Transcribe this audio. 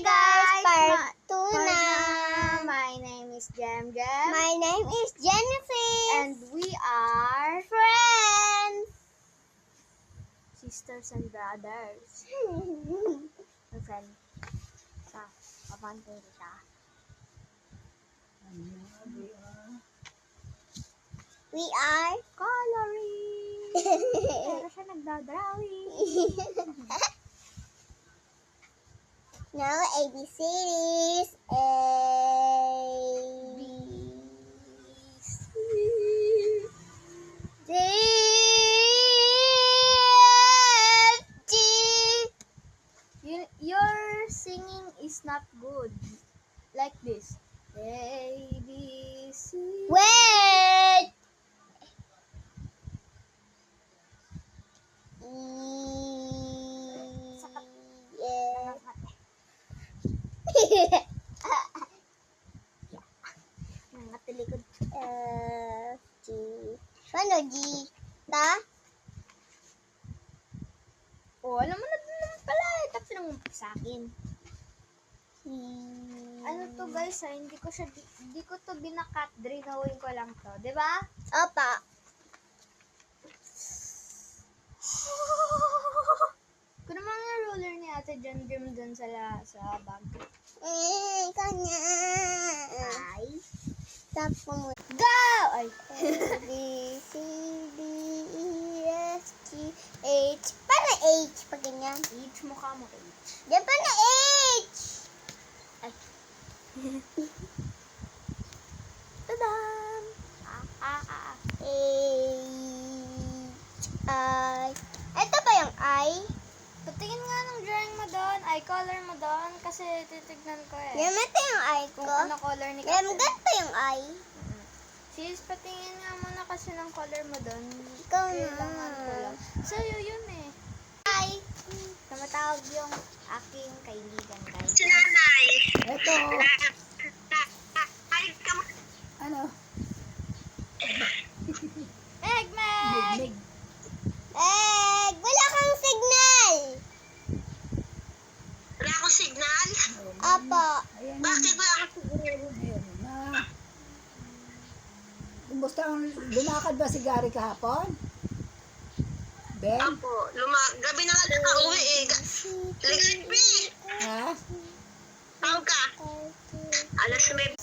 guys, part 2 part na. My name is Jem. My name is Jennifer. And we are friends. sisters and brothers. My friend. Sa kapante siya. We are Coloring. Pero siya nagdadrawing. now ABCs. A, B, C, D, F, G. Your singing is not good. Like this. A, B, C. Wait. Nangatilikod. F, G. Ano G? Ta? Oh, alam mo na naman pala eh. Tapos sinamumpa sa akin. Ano to guys ha? Hindi ko to binakat. Drinawin ko lang to. Diba? Opa. Kung naman yung ruler ni Ate John Grim dun sa bag. Kanya. Ay. Stop ko mo. Go! Ay. A, B, C, D, E, F, G, H. Paano H pag ganyan? H, mukha mo H. Diyan pa na H! Ay. Tadam! H, I. Ito ba yung I? Patingin nga ng drawing mo doon. Eye color mo doon. Kasi titignan ko eh. Yan, ito yung I ko. Kung ano color ni Yan, Kapten. ganito yung I. Sis, patingin nga muna kasi ng color mo doon. Ikaw na. Kailangan ko lang. Sa'yo yun eh. I. Tumatawag yung aking kaibigan guys. Nanay. Ito, Ay, ano? Meg! Meg! Mig. Wala kang signal. wala akong signal. Apo. Ayan, Bakit wala akong signal? ayan na. Kumusta ang lumakad ba si Gary kahapon? Ben? Apo, gabi na nga nakauwi eh. Ligapi! Ha? Tawag ka. Alas 9